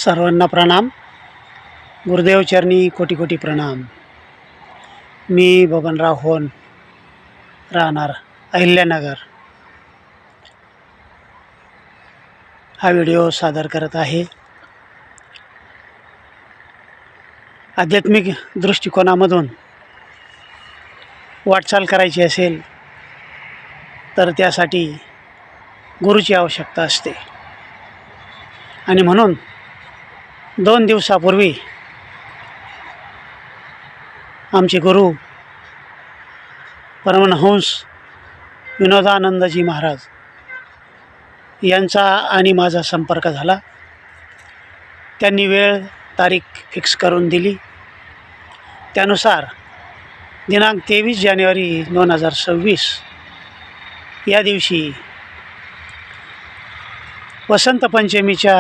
सर्वांना प्रणाम. गुरुदेव चरणी कोटी कोटी प्रणाम. मी बबनराव होन, राहणार अहिल्यानगर, हा व्हिडिओ सादर करत आहे. आध्यात्मिक दृष्टिकोनामधून वाटचाल करायची असेल तर त्यासाठी गुरुची आवश्यकता असते. आणि म्हणून 2 दिवसापूर्वी आमचे गुरु परमहंस विनोदानंदजी महाराज यांचा आणि माझा संपर्क झाला. त्यांनी वेळ तारीख फिक्स करून दिली. त्यानुसार दिनांक 23 जानेवारी 2026 या दिवशी वसंत पंचमीच्या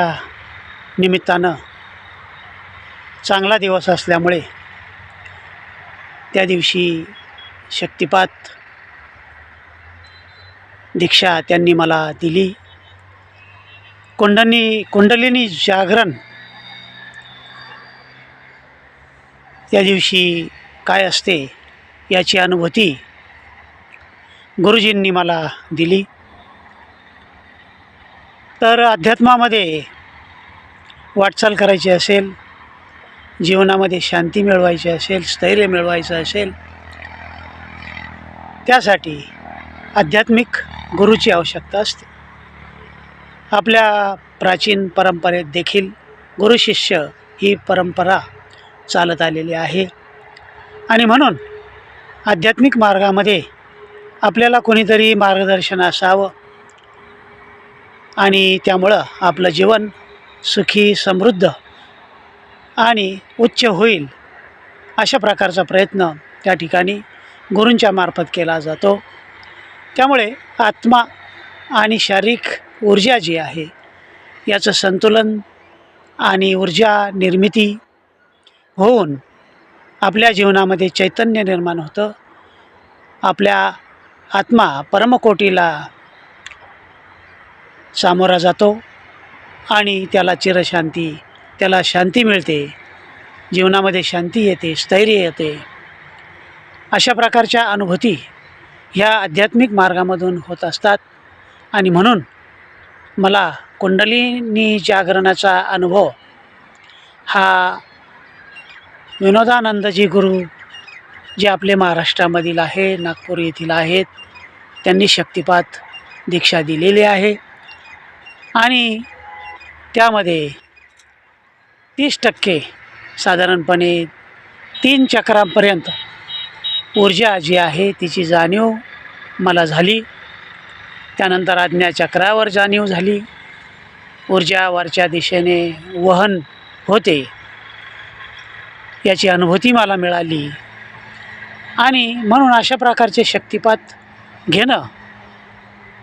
निमित्तानं चांगला दिवस असल्यामुळे त्या दिवशी शक्तिपात दीक्षा त्यांनी मला दिली. कुंडलिनी जागरण त्या दिवशी काय असते याची अनुभूती गुरुजींनी मला दिली. तर अध्यात्मामध्ये वाटचाल करायची असेल, जीवनामध्ये शांती मिळवायची असेल, स्थैर्य मिळवायचं असेल, त्यासाठी आध्यात्मिक गुरुची आवश्यकता असते. आपल्या प्राचीन परंपरेत देखील गुरुशिष्य ही परंपरा चालत आलेली आहे. आणि म्हणून आध्यात्मिक मार्गामध्ये आपल्याला कोणीतरी मार्गदर्शन असावं आणि त्यामुळं आपलं जीवन सुखी, समृद्ध आणि उच्च होईल, अशा प्रकारचा प्रयत्न त्या ठिकाणी गुरूंच्या मार्फत केला जातो. त्यामुळे आत्मा आणि शारीरिक ऊर्जा जी आहे याचं संतुलन आणि ऊर्जा निर्मिती होऊन आपल्या जीवनामध्ये चैतन्य निर्माण होतं. आपल्या आत्मा परमकोटीला सामोरा जातो आणि त्याला चिरशांती, त्याला शांती मिळते, जीवनामध्ये शांती येते, स्थैर्य येते. अशा प्रकारच्या अनुभूती ह्या आध्यात्मिक मार्गामधून होत असतात. आणि म्हणून मला कुंडलिनी जागरणाचा अनुभव हा विनोदानंदजी गुरु जे आपले महाराष्ट्रामधील आहे, नागपूर येथील आहेत, त्यांनी शक्तिपात दीक्षा दिलेली आहे. आणि त्यामध्ये 30% साधारणपणे 3 चक्रांपर्यंत ऊर्जा जी आहे तिची जाणीव मला झाली. त्यानंतर आज्ञाचक्रावर जाणीव झाली. ऊर्जा वरच्या दिशेने वहन होते याची अनुभूती मला मिळाली. आणि म्हणून अशा प्रकारचे शक्तिपात घेणं,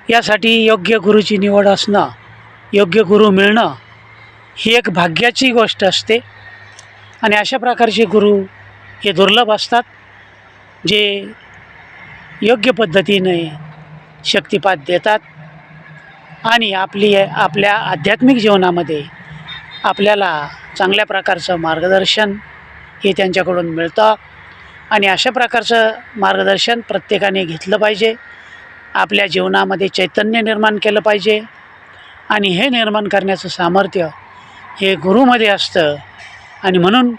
यासाठी योग्य गुरुची निवड असणं, योग्य गुरु मिळणं ही एक भाग्याची गोष्ट असते. आणि अशा प्रकारचे गुरु हे दुर्लभ असतात, जे योग्य पद्धतीने शक्तिपात देतात आणि आपल्या आध्यात्मिक जीवनामध्ये आपल्याला चांगल्या प्रकारचं मार्गदर्शन हे त्यांच्याकडून मिळतं. आणि अशा प्रकारचं मार्गदर्शन प्रत्येकाने घेतलं पाहिजे. आपल्या जीवनामध्ये चैतन्य निर्माण केलं पाहिजे. आणि हे निर्माण करण्याचं सामर्थ्य हे गुरुमध्ये असतं. आणि म्हणून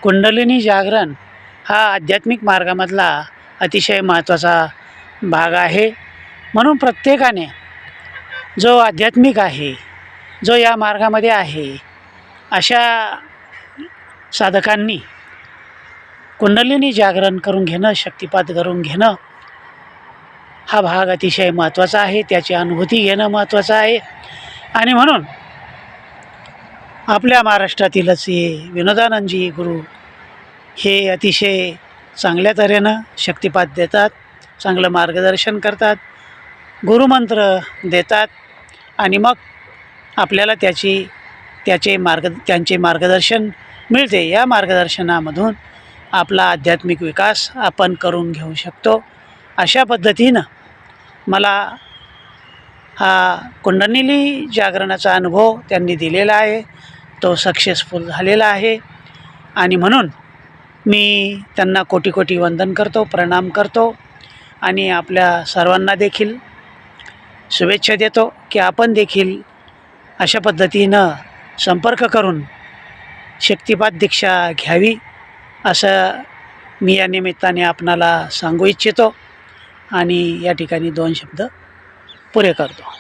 कुंडलिनी जागरण हा आध्यात्मिक मार्गामधला अतिशय महत्त्वाचा भाग आहे. म्हणून प्रत्येकाने जो आध्यात्मिक आहे, जो या मार्गामध्ये आहे, अशा साधकांनी कुंडलिनी जागरण करून घेणं, शक्तिपात करून घेणं हा भाग अतिशय महत्त्वाचा आहे. त्याची अनुभूती घेणं महत्त्वाचं आहे. आणि म्हणून आपल्या महाराष्ट्रातीलच हे विनोदानंदजी गुरु हे अतिशय चांगल्या तऱ्हेनं शक्तिपात देतात, चांगलं मार्गदर्शन करतात, गुरुमंत्र देतात. आणि मग आपल्याला त्यांचे मार्गदर्शन मिळते. या मार्गदर्शनामधून आपला आध्यात्मिक विकास आपण करून घेऊ शकतो. अशा पद्धतीनं मला हा कुंडलिनी जागरणाचा अनुभव त्यांनी दिलेला आहे. तो सक्सेसफुल झालेला आहे. आणि म्हणून मी त्यांना कोटी कोटी वंदन करतो, प्रणाम करतो आणि आपल्या सर्वांना देखील शुभेच्छा देतो की आपण देखील अशा पद्धतीनं संपर्क करून शक्तिपात दीक्षा घ्यावी, असं मी या निमित्ताने आपणाला सांगू इच्छितो आणि या ठिकाणी 2 शब्द पुरे करतो.